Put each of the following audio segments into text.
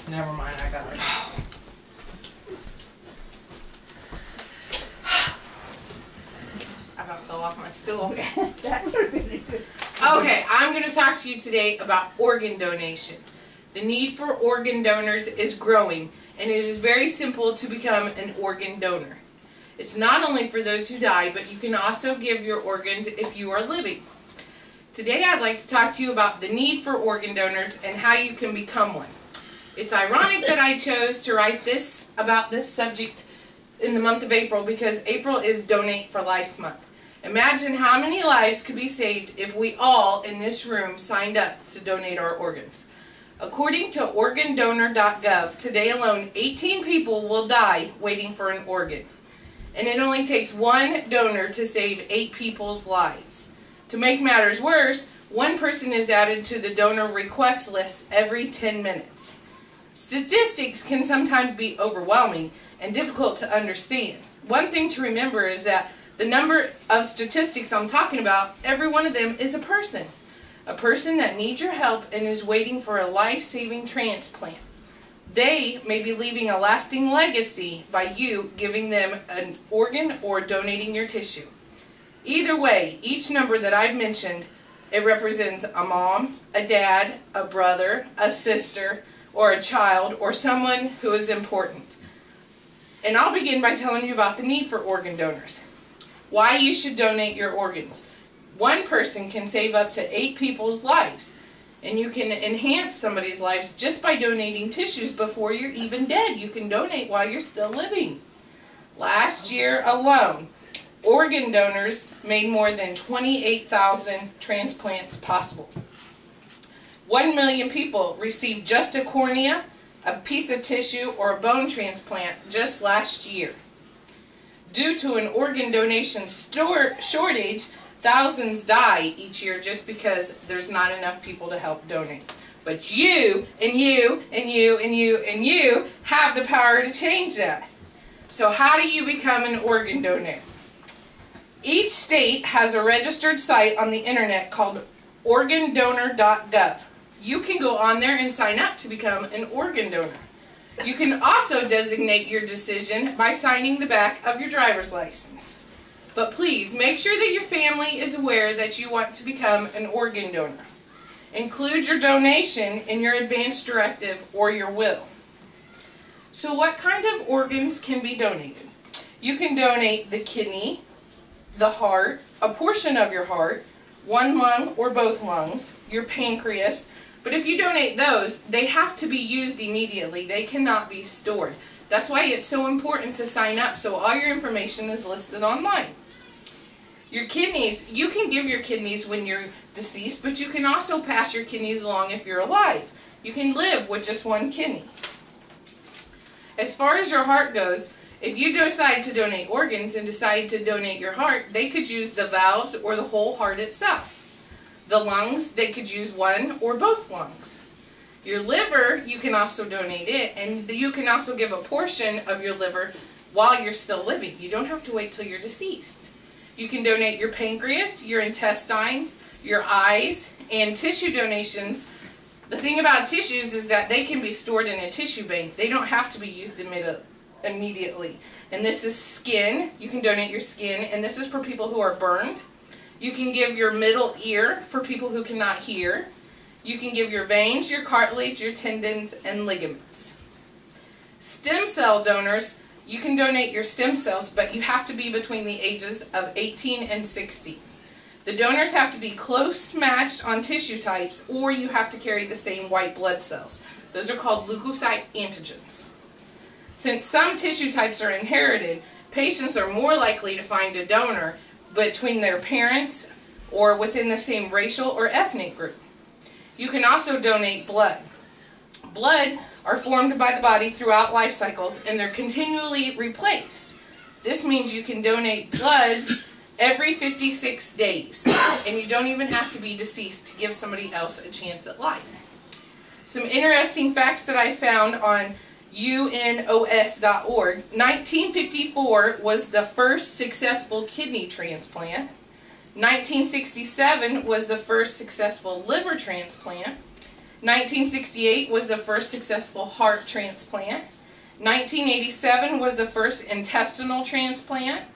Never mind, I got it. I about fell off my stool. Okay, I'm going to talk to you today about organ donation. The need for organ donors is growing, and it is very simple to become an organ donor. It's not only for those who die, but you can also give your organs if you are living. Today I'd like to talk to you about the need for organ donors and how you can become one. It's ironic that I chose to write about this subject in the month of April because April is Donate for Life month. Imagine how many lives could be saved if we all in this room signed up to donate our organs. According to organdonor.gov, today alone 18 people will die waiting for an organ. And it only takes one donor to save 8 people's lives. To make matters worse, one person is added to the donor request list every 10 minutes. Statistics can sometimes be overwhelming and difficult to understand. One thing to remember is that the number of statistics I'm talking about, every one of them is a person. A person that needs your help and is waiting for a life-saving transplant. They may be leaving a lasting legacy by you giving them an organ or donating your tissue. Either way, each number that I've mentioned, it represents a mom, a dad, a brother, a sister, or a child, or someone who is important. And I'll begin by telling you about the need for organ donors. Why you should donate your organs. One person can save up to 8 people's lives. And you can enhance somebody's lives just by donating tissues before you're even dead. You can donate while you're still living. Last year alone, organ donors made more than 28,000 transplants possible. 1 million people received just a cornea, a piece of tissue, or a bone transplant just last year. Due to an organ donation shortage, thousands die each year just because there's not enough people to help donate. But you, and you, and you, and you, and you have the power to change that. So how do you become an organ donor? Each state has a registered site on the internet called organdonor.gov. You can go on there and sign up to become an organ donor. You can also designate your decision by signing the back of your driver's license. But please, make sure that your family is aware that you want to become an organ donor. Include your donation in your advance directive or your will. So what kind of organs can be donated? You can donate the kidney, the heart, a portion of your heart, one lung or both lungs, your pancreas. But if you donate those, they have to be used immediately. They cannot be stored. That's why it's so important to sign up so all your information is listed online. Your kidneys, you can give your kidneys when you're deceased, but you can also pass your kidneys along if you're alive. You can live with just one kidney. As far as your heart goes, if you decide to donate organs and decide to donate your heart, they could use the valves or the whole heart itself. The lungs, they could use one or both lungs. Your liver, you can also donate it, and you can also give a portion of your liver while you're still living. You don't have to wait till you're deceased. You can donate your pancreas, your intestines, your eyes, and tissue donations. The thing about tissues is that they can be stored in a tissue bank. They don't have to be used immediately. And this is skin. You can donate your skin, and this is for people who are burned. You can give your middle ear for people who cannot hear. You can give your veins, your cartilage, your tendons, and ligaments. Stem cell donors, you can donate your stem cells, but you have to be between the ages of 18 and 60. The donors have to be close matched on tissue types, or you have to carry the same white blood cells. Those are called leukocyte antigens. Since some tissue types are inherited, patients are more likely to find a donor between their parents or within the same racial or ethnic group. You can also donate blood. Blood are formed by the body throughout life cycles, and they're continually replaced. This means you can donate blood every 56 days, and you don't even have to be deceased to give somebody else a chance at life. Some interesting facts that I found on UNOS.org. 1954 was the first successful kidney transplant. 1967 was the first successful liver transplant. 1968 was the first successful heart transplant. 1987 was the first intestinal transplant.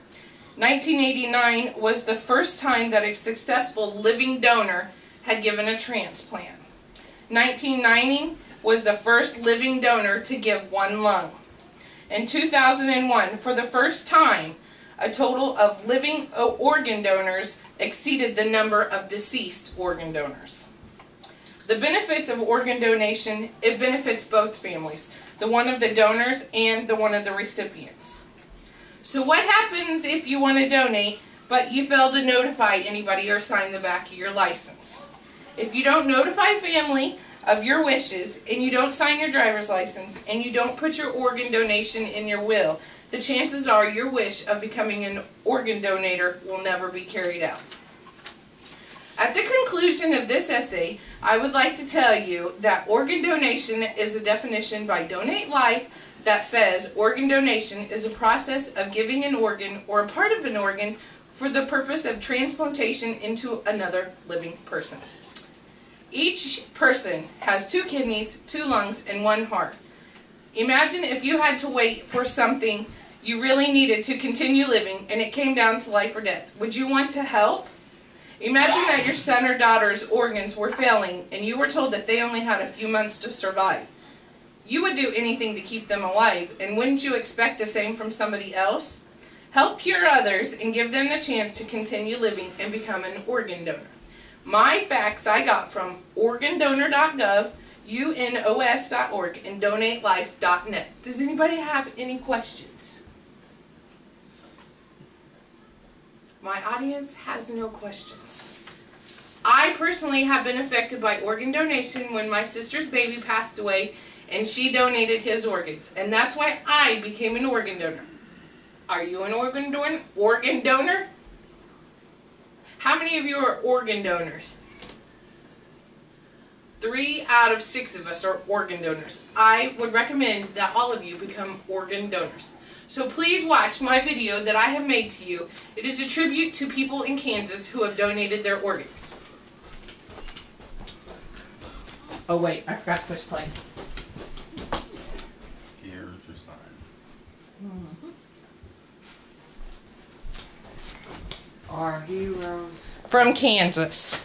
1989 was the first time that a successful living donor had given a transplant. 1990 was the first living donor to give one lung. In 2001, for the first time, a total of living organ donors exceeded the number of deceased organ donors. The benefits of organ donation, it benefits both families, the one of the donors and the one of the recipients. So what happens if you want to donate, but you fail to notify anybody or sign the back of your license? If you don't notify family of your wishes, and you don't sign your driver's license, and you don't put your organ donation in your will, the chances are your wish of becoming an organ donor will never be carried out. At the conclusion of this essay, I would like to tell you that organ donation is a definition by Donate Life that says organ donation is a process of giving an organ or a part of an organ for the purpose of transplantation into another living person. Each person has 2 kidneys, 2 lungs, and 1 heart. Imagine if you had to wait for something you really needed to continue living and it came down to life or death. Would you want to help? Imagine that your son or daughter's organs were failing and you were told that they only had a few months to survive. You would do anything to keep them alive, and wouldn't you expect the same from somebody else? Help cure others and give them the chance to continue living and become an organ donor. My facts I got from organdonor.gov, unos.org, and donatelife.net. Does anybody have any questions? My audience has no questions. I personally have been affected by organ donation when my sister's baby passed away and she donated his organs. And that's why I became an organ donor. Are you an organ donor? How many of you are organ donors? 3 out of 6 of us are organ donors. I would recommend that all of you become organ donors. So please watch my video that I have made to you. It is a tribute to people in Kansas who have donated their organs. Oh wait, I forgot to push play. Here's your sign. Our heroes. From Kansas.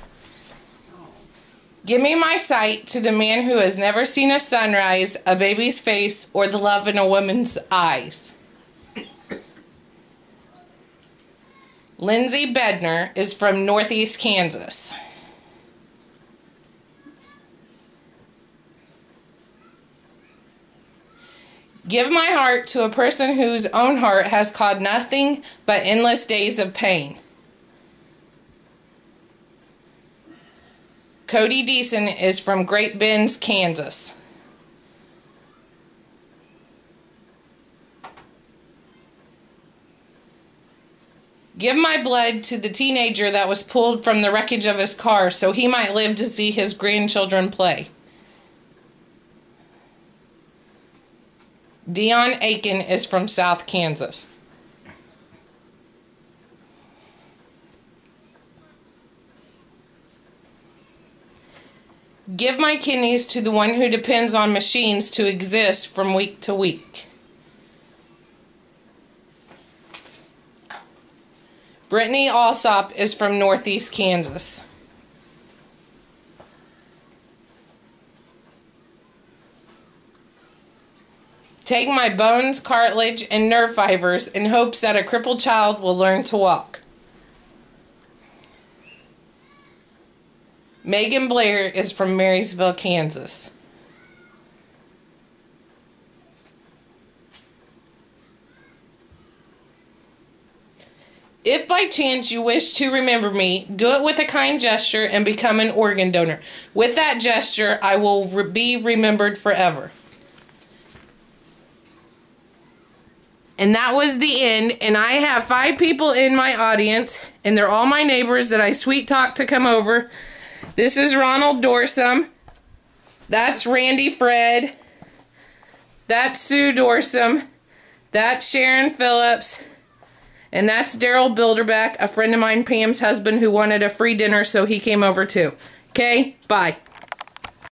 Give me my sight to the man who has never seen a sunrise, a baby's face, or the love in a woman's eyes. Lindsay Bednar is from Northeast Kansas. Give my heart to a person whose own heart has caused nothing but endless days of pain. Cody Deason is from Great Bend, Kansas. Give my blood to the teenager that was pulled from the wreckage of his car so he might live to see his grandchildren play. Dion Aiken is from South Kansas. Give my kidneys to the one who depends on machines to exist from week to week. Brittany Alsop is from Northeast Kansas. Take my bones, cartilage, and nerve fibers in hopes that a crippled child will learn to walk. Megan Blair is from Marysville, Kansas. If by chance you wish to remember me, do it with a kind gesture and become an organ donor. With that gesture, I will be remembered forever. And that was the end, and I have 5 people in my audience, and they're all my neighbors that I sweet talk to come over. This is Ronald Dorsum. That's Randy Fred. That's Sue Dorsum. That's Sharon Phillips. And that's Daryl Bilderbeck, a friend of mine, Pam's husband, who wanted a free dinner, so he came over too. Okay, bye.